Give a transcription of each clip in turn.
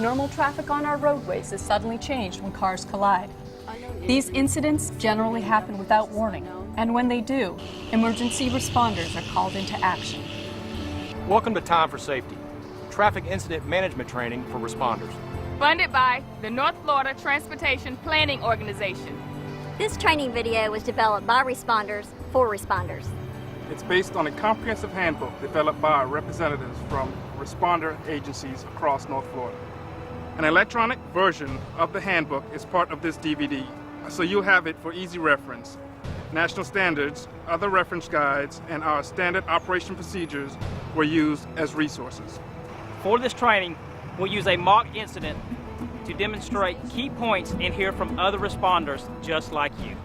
normal traffic on our roadways is suddenly changed when cars collide. These incidents generally happen without warning, and when they do, emergency responders are called into action. Welcome to Time for Safety, traffic incident management training for responders. Funded by the North Florida Transportation Planning Organization. This training video was developed by responders for responders. It's based on a comprehensive handbook developed by representatives from responder agencies across North Florida. An electronic version of the handbook is part of this DVD, so you'll have it for easy reference. National standards, other reference guides, and our standard operation procedures were used as resources. For this training, we'll use a mock incident to demonstrate key points and hear from other responders just like you.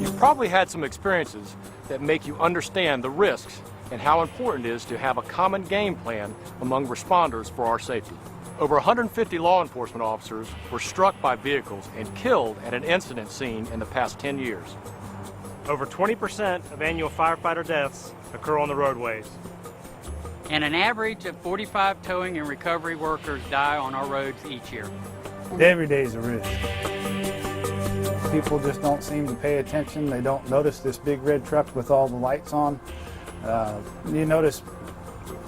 You've probably had some experiences that make you understand the risks and how important it is to have a common game plan among responders for our safety. Over 150 law enforcement officers were struck by vehicles and killed at an incident scene in the past 10 years. Over 20% of annual firefighter deaths occur on the roadways. And an average of 45 towing and recovery workers die on our roads each year. Every day is a risk. People just don't seem to pay attention. They don't notice this big red truck with all the lights on. You notice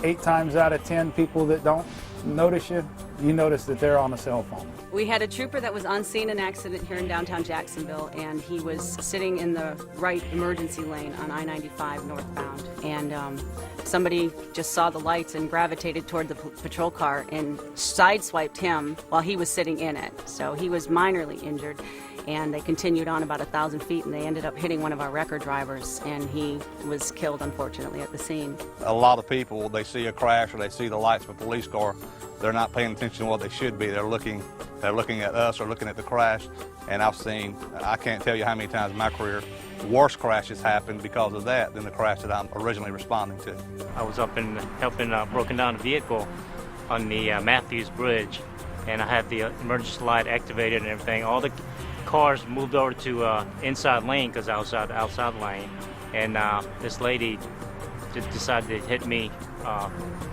8 times out of 10 people that don't notice you, you notice that they're on a cell phone. We had a trooper that was on scene in an accident here in downtown Jacksonville, and he was sitting in the right emergency lane on I-95 northbound. And somebody just saw the lights and gravitated toward the patrol car and sideswiped him while he was sitting in it. So he was minorly injured. And they continued on about 1,000 feet, and they ended up hitting one of our wrecker drivers, and he was killed, unfortunately, at the scene. A lot of people, they see a crash or they see the lights of a police car, they're not paying attention to what they should be. They're looking at us or looking at the crash, and I've seen, I can't tell you how many times in my career, worse crashes happened because of that than the crash that I'm originally responding to. I was up and helping a broken down vehicle on the Matthews Bridge, and I had the emergency light activated and everything. All the cars moved over to inside lane because I was outside lane, and this lady just decided to hit me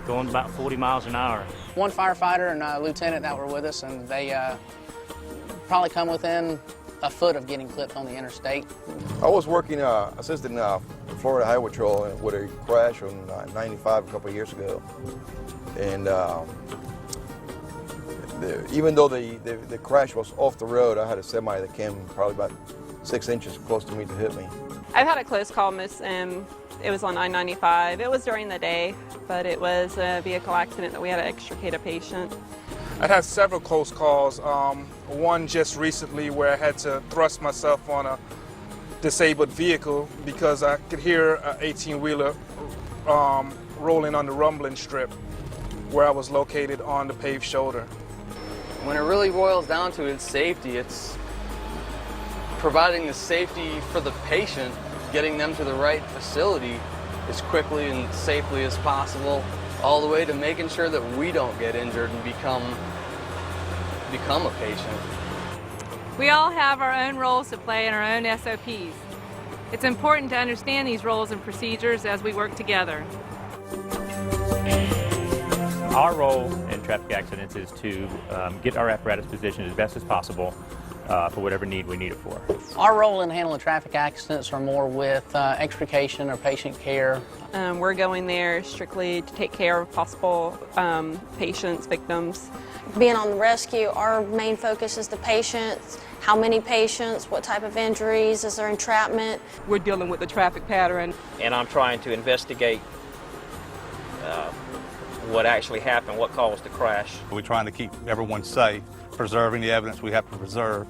going about 40 miles an hour. One firefighter and a lieutenant that were with us, and they probably come within a foot of getting clipped on the interstate. I was working assisting Florida Highway Patrol with a crash on 95 a couple of years ago, and even though the crash was off the road, I had a semi that came probably about 6 inches close to me to hit me. I've had a close call, Miss. It was on I-95. It was during the day, but it was a vehicle accident that we had to extricate a patient. I had several close calls. One just recently where I had to thrust myself on a disabled vehicle because I could hear an 18-wheeler rolling on the rumbling strip where I was located on the paved shoulder. When it really boils down to it, safety. It's providing the safety for the patient, getting them to the right facility as quickly and safely as possible, all the way to making sure that we don't get injured and become a patient. We all have our own roles to play and our own SOPs. It's important to understand these roles and procedures as we work together. Our role in traffic accidents is to get our apparatus positioned as best as possible for whatever need we need it for. Our role in handling traffic accidents are more with extrication or patient care. We're going there strictly to take care of possible patients, victims. Being on the rescue, our main focus is the patients. How many patients, what type of injuries, is there entrapment? We're dealing with the traffic pattern. And I'm trying to investigate what actually happened, what caused the crash. We're trying to keep everyone safe, preserving the evidence we have to preserve,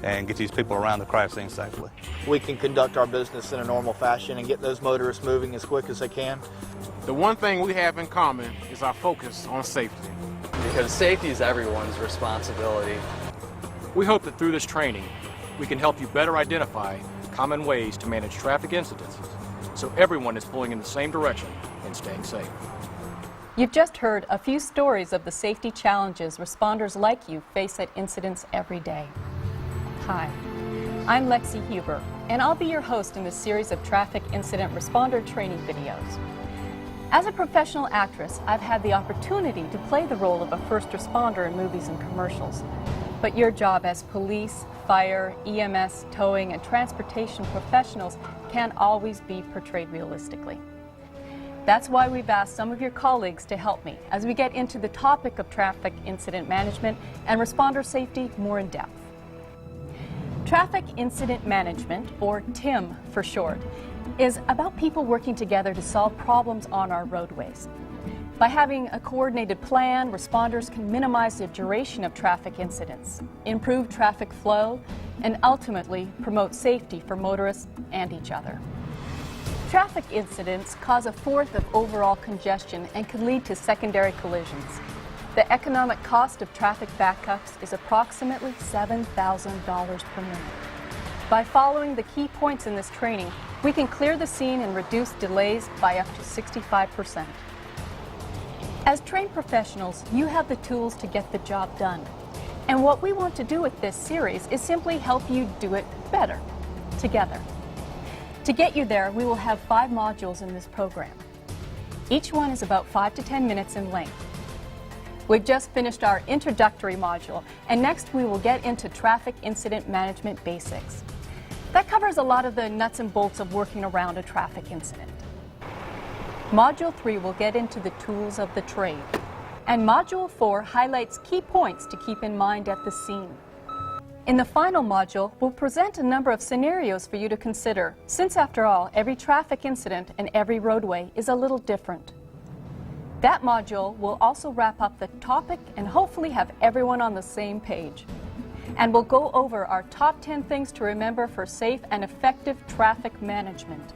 and get these people around the crash scene safely. We can conduct our business in a normal fashion and get those motorists moving as quick as they can. The one thing we have in common is our focus on safety. Because safety is everyone's responsibility. We hope that through this training, we can help you better identify common ways to manage traffic incidences so everyone is pulling in the same direction and staying safe. You've just heard a few stories of the safety challenges responders like you face at incidents every day. Hi, I'm Lexi Huber, and I'll be your host in this series of traffic incident responder training videos. As a professional actress, I've had the opportunity to play the role of a first responder in movies and commercials. But your job as police, fire, EMS, towing, and transportation professionals can't always be portrayed realistically. That's why we've asked some of your colleagues to help me as we get into the topic of traffic incident management and responder safety more in depth. Traffic Incident Management, or TIM for short, is about people working together to solve problems on our roadways. By having a coordinated plan, responders can minimize the duration of traffic incidents, improve traffic flow, and ultimately promote safety for motorists and each other. Traffic incidents cause a fourth of overall congestion and can lead to secondary collisions. The economic cost of traffic backups is approximately $7,000 per minute. By following the key points in this training, we can clear the scene and reduce delays by up to 65%. As trained professionals, you have the tools to get the job done. And what we want to do with this series is simply help you do it better, together. To get you there, we will have 5 modules in this program. Each one is about 5 to 10 minutes in length. We've just finished our introductory module, and next we will get into traffic incident management basics. That covers a lot of the nuts and bolts of working around a traffic incident. Module 3 will get into the tools of the trade, and Module 4 highlights key points to keep in mind at the scene. In the final module, we'll present a number of scenarios for you to consider, since after all, every traffic incident and every roadway is a little different. That module will also wrap up the topic and hopefully have everyone on the same page. And we'll go over our top 10 things to remember for safe and effective traffic management.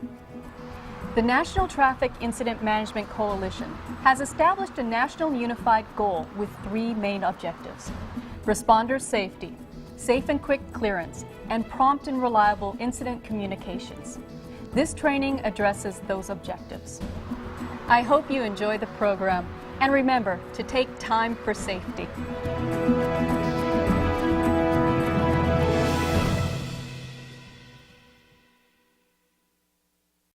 The National Traffic Incident Management Coalition has established a national unified goal with 3 main objectives: responder safety, safe and quick clearance, and prompt and reliable incident communications. This training addresses those objectives. I hope you enjoy the program, and remember to take time for safety.